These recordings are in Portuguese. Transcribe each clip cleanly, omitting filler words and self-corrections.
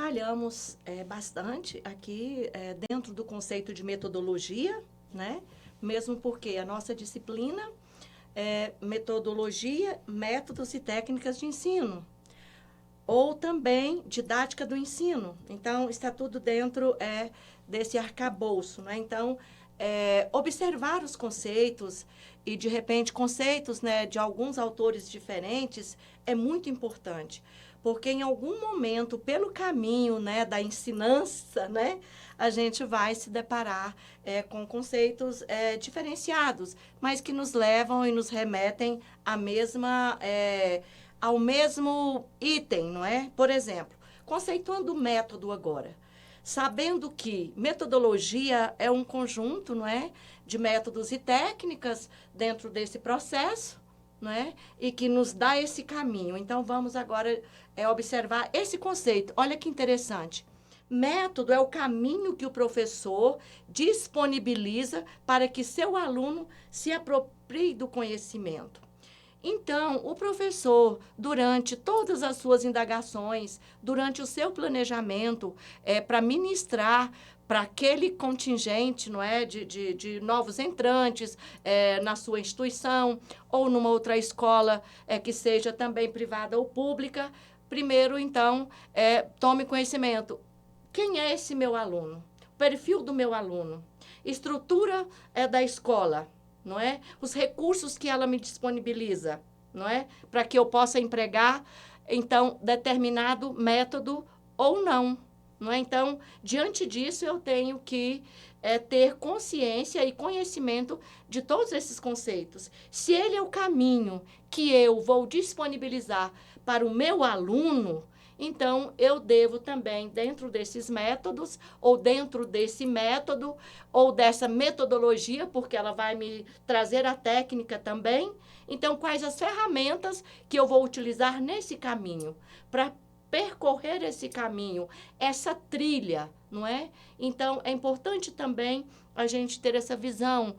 trabalhamos bastante aqui dentro do conceito de metodologia, né? Mesmo porque a nossa disciplina é metodologia, métodos e técnicas de ensino, ou também didática do ensino. Então, está tudo dentro desse arcabouço, né? Então, observar os conceitos e, de repente, conceitos, né, de alguns autores diferentes é muito importante, porque em algum momento, pelo caminho, né, da ensinança, né, a gente vai se deparar com conceitos diferenciados, mas que nos levam e nos remetem à mesma, ao mesmo item, não é? Por exemplo, conceituando o método agora. Sabendo que metodologia é um conjunto, não é, de métodos e técnicas dentro desse processo, não é, e que nos dá esse caminho. Então, vamos agora observar esse conceito. Olha que interessante. Método é o caminho que o professor disponibiliza para que seu aluno se aproprie do conhecimento. Então, o professor, durante todas as suas indagações, durante o seu planejamento, para ministrar para aquele contingente, não é, de novos entrantes na sua instituição ou numa outra escola que seja também privada ou pública, primeiro, então, tome conhecimento. Quem é esse meu aluno? O perfil do meu aluno? Estrutura da escola, não é? Os recursos que ela me disponibiliza, não é? Para que eu possa empregar, então, determinado método ou não, não é? Então, diante disso, eu tenho que ter consciência e conhecimento de todos esses conceitos. Se ele é o caminho que eu vou disponibilizar para o meu aluno, então, eu devo também, dentro desses métodos, ou dentro desse método, ou dessa metodologia, porque ela vai me trazer a técnica também. Então, quais as ferramentas que eu vou utilizar nesse caminho, para percorrer esse caminho, essa trilha, não é? Então, é importante também a gente ter essa visão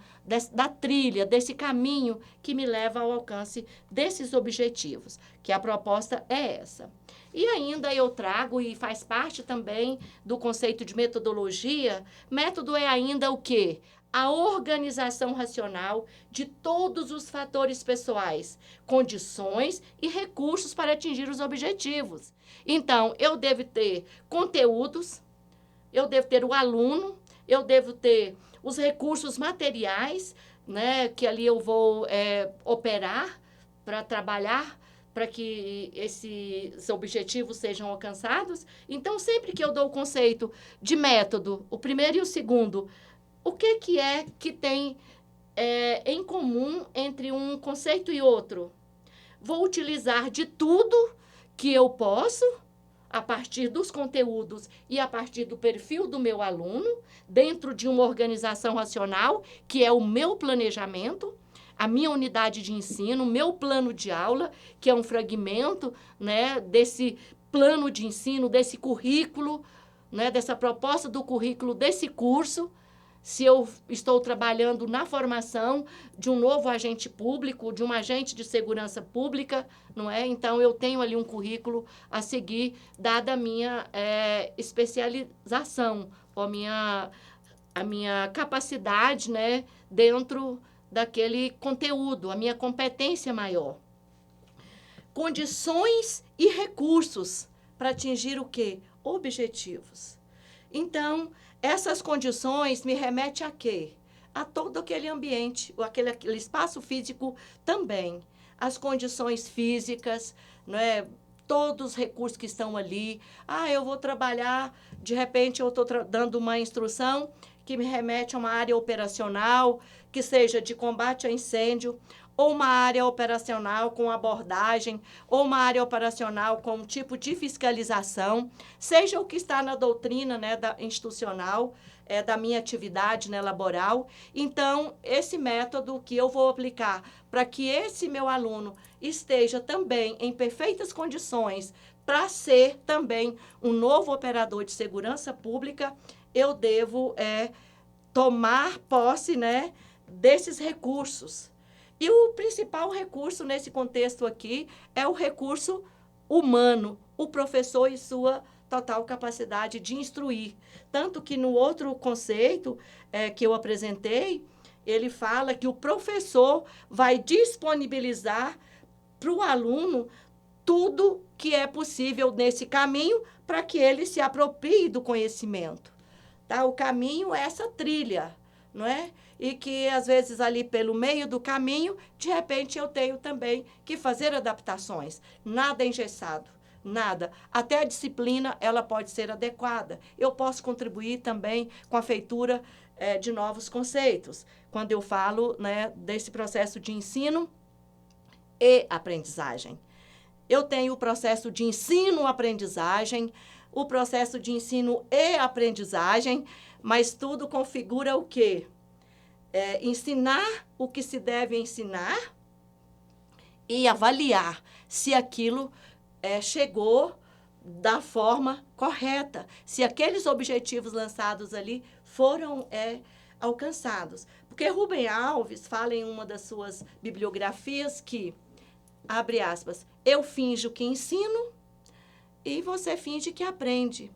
da trilha, desse caminho que me leva ao alcance desses objetivos, que a proposta é essa. E ainda eu trago, e faz parte também do conceito de metodologia, método é ainda o quê? A organização racional de todos os fatores pessoais, condições e recursos para atingir os objetivos. Então, eu devo ter conteúdos, eu devo ter o aluno, eu devo ter os recursos materiais, né, que ali eu vou operar para trabalhar, para que esses objetivos sejam alcançados. Então, sempre que eu dou o conceito de método, o primeiro e o segundo, o que é que tem em comum entre um conceito e outro? Vou utilizar de tudo que eu posso, a partir dos conteúdos e a partir do perfil do meu aluno, dentro de uma organização racional, que é o meu planejamento, a minha unidade de ensino, o meu plano de aula, que é um fragmento, né, desse plano de ensino, desse currículo, né, dessa proposta do currículo desse curso. Se eu estou trabalhando na formação de um novo agente público, de um agente de segurança pública, não é? Então, eu tenho ali um currículo a seguir, dada a minha especialização, ou a minha capacidade, né, dentro daquele conteúdo, a minha competência maior. Condições e recursos para atingir o quê? Objetivos. Então, essas condições me remetem a quê? A todo aquele ambiente, aquele espaço físico também. As condições físicas, não é? Todos os recursos que estão ali. Eu vou trabalhar, de repente eu estou dando uma instrução que me remete a uma área operacional, que seja de combate a incêndio, ou uma área operacional com abordagem, ou uma área operacional com um tipo de fiscalização, seja o que está na doutrina, né, institucional, da minha atividade, né, laboral. Então, esse método que eu vou aplicar para que esse meu aluno esteja também em perfeitas condições para ser também um novo operador de segurança pública, eu devo tomar posse, né, desses recursos. E o principal recurso nesse contexto aqui é o recurso humano, o professor e sua total capacidade de instruir. Tanto que no outro conceito que eu apresentei, ele fala que o professor vai disponibilizar para o aluno tudo que é possível nesse caminho para que ele se aproprie do conhecimento. Tá? O caminho é essa trilha, não é? E que, às vezes, ali pelo meio do caminho, de repente, eu tenho também que fazer adaptações. Nada engessado, nada. Até a disciplina, ela pode ser adequada. Eu posso contribuir também com a feitura de novos conceitos, quando eu falo, né, desse processo de ensino e aprendizagem. Eu tenho o processo de ensino-aprendizagem, o processo de ensino e aprendizagem, mas tudo configura o quê? Ensinar o que se deve ensinar e avaliar se aquilo chegou da forma correta, se aqueles objetivos lançados ali foram alcançados. Porque Rubem Alves fala em uma das suas bibliografias que, abre aspas, eu finjo que ensino e você finge que aprende.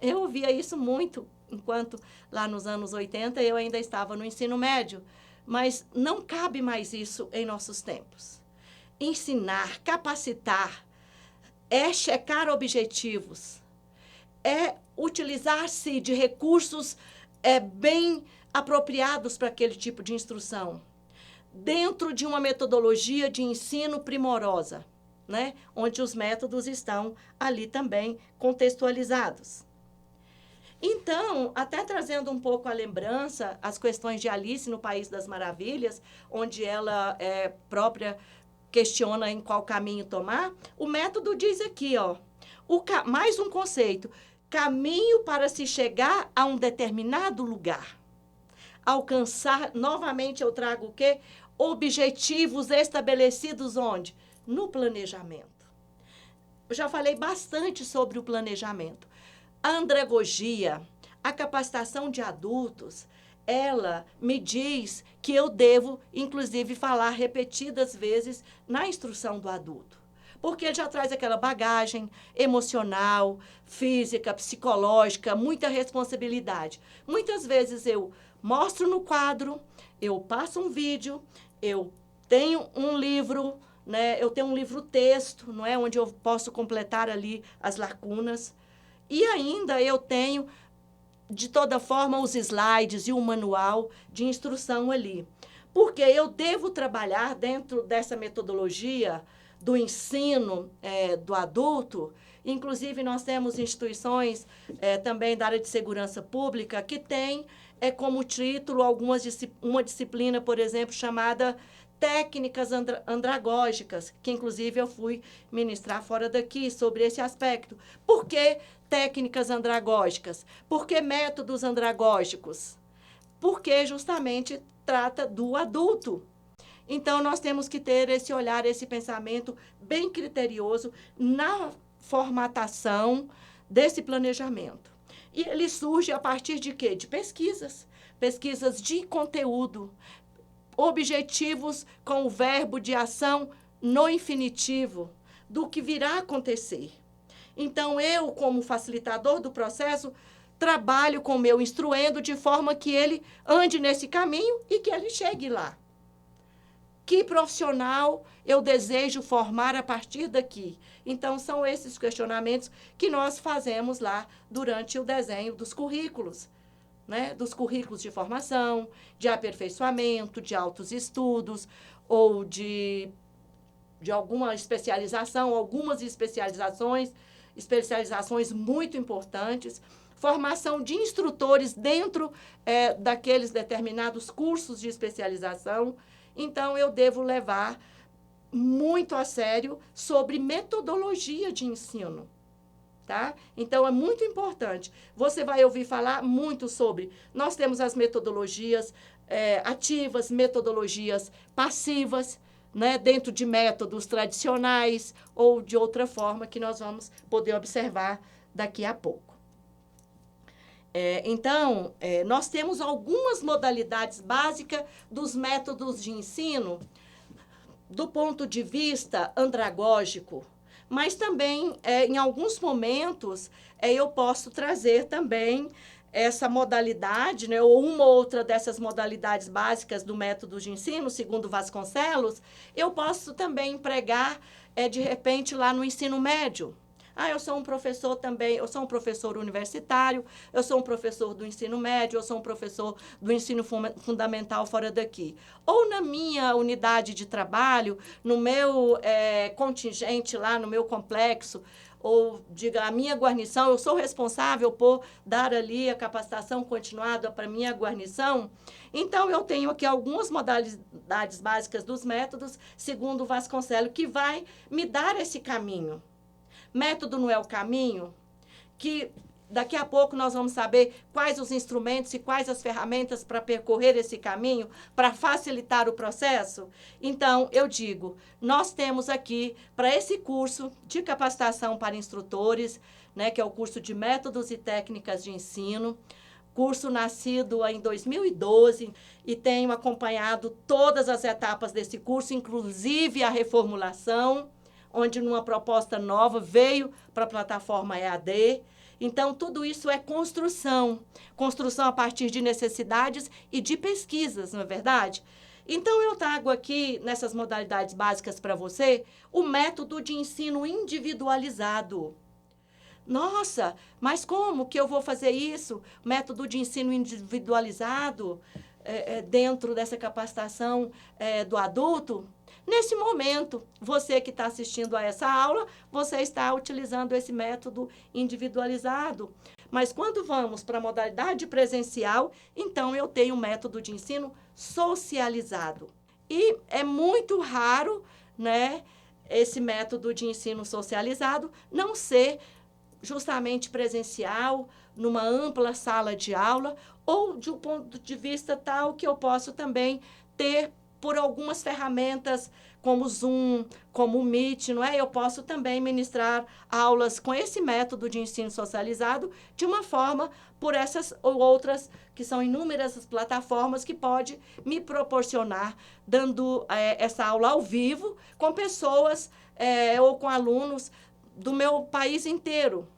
Eu ouvia isso muito, enquanto lá nos anos 80 eu ainda estava no ensino médio, mas não cabe mais isso em nossos tempos. Ensinar, capacitar, é checar objetivos, é utilizar-se de recursos bem apropriados para aquele tipo de instrução, dentro de uma metodologia de ensino primorosa, né? Onde os métodos estão ali também contextualizados. Então, até trazendo um pouco a lembrança, as questões de Alice no País das Maravilhas, onde ela própria questiona em qual caminho tomar, o método diz aqui, ó, mais um conceito, caminho para se chegar a um determinado lugar. Alcançar, novamente eu trago o quê? Objetivos estabelecidos onde? No planejamento. Eu já falei bastante sobre o planejamento. A andragogia, a capacitação de adultos, ela me diz que eu devo, inclusive, falar repetidas vezes na instrução do adulto. Porque ele já traz aquela bagagem emocional, física, psicológica, muita responsabilidade. Muitas vezes eu mostro no quadro, eu passo um vídeo, eu tenho um livro, né? Eu tenho um livro-texto, não é? Onde eu posso completar ali as lacunas. E ainda eu tenho, de toda forma, os slides e o manual de instrução ali. Porque eu devo trabalhar dentro dessa metodologia do ensino do adulto. Inclusive, nós temos instituições também da área de segurança pública que têm como título uma disciplina, por exemplo, chamada técnicas andragógicas, que inclusive eu fui ministrar fora daqui sobre esse aspecto. Por que técnicas andragógicas? Por que métodos andragógicos? Porque justamente trata do adulto. Então, nós temos que ter esse olhar, esse pensamento bem criterioso na formatação desse planejamento. E ele surge a partir de quê? De pesquisas. Pesquisas de conteúdo. Objetivos com o verbo de ação no infinitivo, do que virá a acontecer. Então, eu, como facilitador do processo, trabalho com o meu instruendo de forma que ele ande nesse caminho e que ele chegue lá. Que profissional eu desejo formar a partir daqui? Então, são esses questionamentos que nós fazemos lá durante o desenho dos currículos, né? Dos currículos de formação, de aperfeiçoamento, de altos estudos ou de alguma especialização, algumas especializações muito importantes, formação de instrutores dentro daqueles determinados cursos de especialização. Então, eu devo levar muito a sério sobre metodologia de ensino, tá? Então, é muito importante. Você vai ouvir falar muito sobre... Nós temos as metodologias ativas, metodologias passivas, né, dentro de métodos tradicionais ou de outra forma que nós vamos poder observar daqui a pouco. Então, nós temos algumas modalidades básicas dos métodos de ensino do ponto de vista andragógico. mas também, em alguns momentos, eu posso trazer também essa modalidade, né, ou uma ou outra dessas modalidades básicas do método de ensino, segundo Vasconcelos, eu posso também empregar, de repente, lá no ensino médio. Eu sou um professor também, eu sou um professor universitário, eu sou um professor do ensino médio, eu sou um professor do ensino fundamental fora daqui. Ou na minha unidade de trabalho, no meu contingente lá, no meu complexo, ou, diga, a minha guarnição, eu sou responsável por dar ali a capacitação continuada para a minha guarnição. Então, eu tenho aqui algumas modalidades básicas dos métodos, segundo Vasconcelos, que vai me dar esse caminho. Método não é o caminho, que daqui a pouco nós vamos saber quais os instrumentos e quais as ferramentas para percorrer esse caminho, para facilitar o processo. Então, eu digo, nós temos aqui, para esse curso de capacitação para instrutores, né, que é o curso de Métodos e Técnicas de Ensino, curso nascido em 2012, e tenho acompanhado todas as etapas desse curso, inclusive a reformulação, onde numa proposta nova veio para a plataforma EAD. Então, tudo isso é construção a partir de necessidades e de pesquisas, não é verdade? Então, eu trago aqui, nessas modalidades básicas para você, o método de ensino individualizado. Nossa, mas como que eu vou fazer isso? Método de ensino individualizado dentro dessa capacitação do adulto? Nesse momento, você que está assistindo a essa aula, você está utilizando esse método individualizado. Mas quando vamos para a modalidade presencial, então eu tenho um método de ensino socializado. E é muito raro, né, esse método de ensino socializado não ser justamente presencial, numa ampla sala de aula, ou de um ponto de vista tal que eu posso também ter por algumas ferramentas como o Zoom, como o Meet, não é? Eu posso também ministrar aulas com esse método de ensino socializado de uma forma por essas ou outras, que são inúmeras as plataformas que pode me proporcionar, dando essa aula ao vivo com pessoas ou com alunos do meu país inteiro,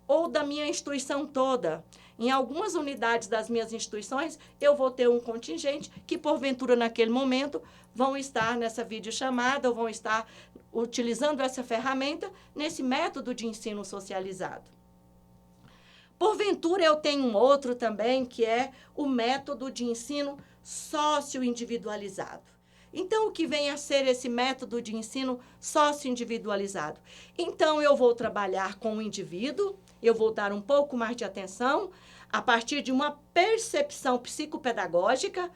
ou da minha instituição toda. Em algumas unidades das minhas instituições, eu vou ter um contingente que, porventura, naquele momento, vão estar nessa videochamada, ou vão estar utilizando essa ferramenta nesse método de ensino socializado. Porventura, eu tenho um outro também, que é o método de ensino sócio-individualizado. Então, o que vem a ser esse método de ensino sócio-individualizado? Então, eu vou trabalhar com o indivíduo, eu vou dar um pouco mais de atenção a partir de uma percepção psicopedagógica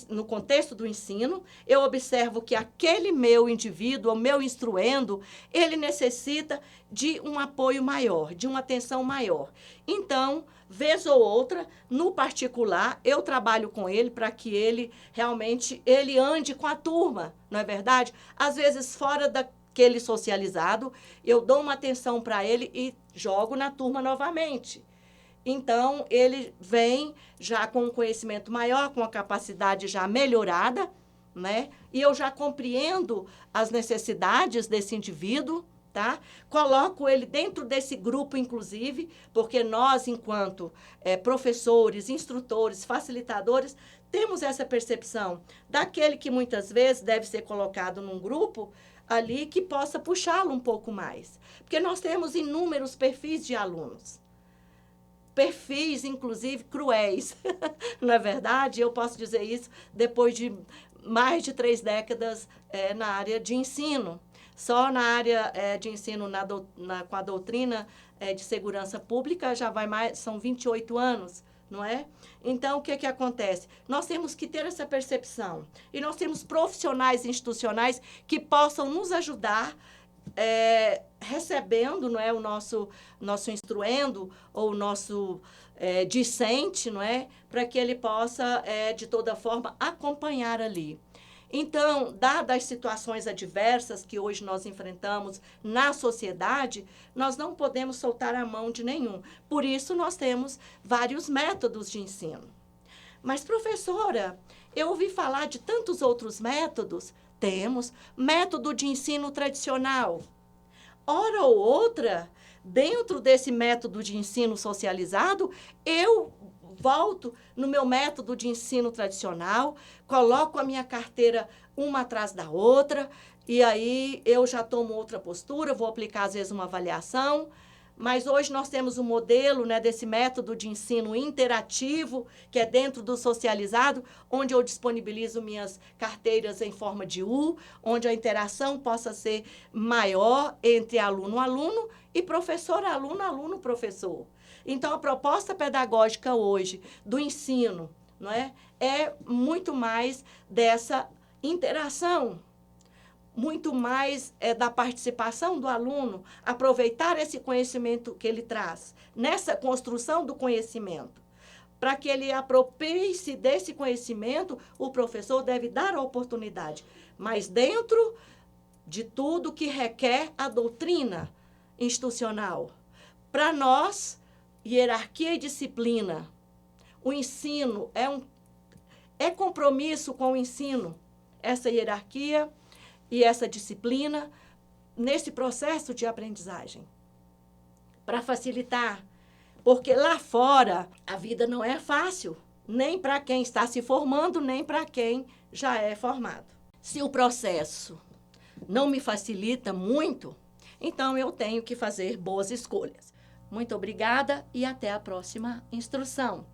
no contexto do ensino. Eu observo que aquele meu indivíduo, o meu instruendo, ele necessita de um apoio maior, de uma atenção maior. Então, vez ou outra, no particular, eu trabalho com ele para que ele realmente ande com a turma, não é verdade? Às vezes, fora daquele socializado, eu dou uma atenção para ele e jogo na turma novamente. Então, ele vem já com um conhecimento maior, com a capacidade já melhorada, né? E eu já compreendo as necessidades desse indivíduo, tá? Coloco ele dentro desse grupo, inclusive, porque nós, enquanto professores, instrutores, facilitadores, temos essa percepção daquele que muitas vezes deve ser colocado num grupo ali que possa puxá-lo um pouco mais. Porque nós temos inúmeros perfis de alunos. Perfis, inclusive, cruéis. Não é verdade? Eu posso dizer isso depois de mais de 3 décadas na área de ensino. Só na área de ensino com a doutrina de segurança pública já vai mais, são 28 anos, não é? Então, o que acontece? Nós temos que ter essa percepção. E nós temos profissionais institucionais que possam nos ajudar recebendo, não é, o nosso instruendo ou o nosso discente, não é, para que ele possa, de toda forma, acompanhar ali. Então, dadas as situações adversas que hoje nós enfrentamos na sociedade, nós não podemos soltar a mão de nenhum. Por isso, nós temos vários métodos de ensino. Mas, professora, eu ouvi falar de tantos outros métodos. Temos método de ensino tradicional. hora ou outra, dentro desse método de ensino socializado, eu volto no meu método de ensino tradicional, coloco a minha carteira uma atrás da outra, e aí eu já tomo outra postura, vou aplicar, às vezes, uma avaliação. Mas hoje nós temos um modelo, né, desse método de ensino interativo, que é dentro do socializado, onde eu disponibilizo minhas carteiras em forma de U, onde a interação possa ser maior entre aluno-aluno e professor-aluno, aluno-professor. Então, a proposta pedagógica hoje do ensino, não é muito mais dessa interação, muito mais da participação do aluno, aproveitar esse conhecimento que ele traz, nessa construção do conhecimento. Para que ele aproprie-se desse conhecimento, o professor deve dar a oportunidade, mas dentro de tudo que requer a doutrina institucional. Para nós, hierarquia e disciplina, o ensino é compromisso com o ensino, essa hierarquia e essa disciplina nesse processo de aprendizagem, para facilitar, porque lá fora a vida não é fácil, nem para quem está se formando, nem para quem já é formado. Se o processo não me facilita muito, então eu tenho que fazer boas escolhas. Muito obrigada e até a próxima instrução.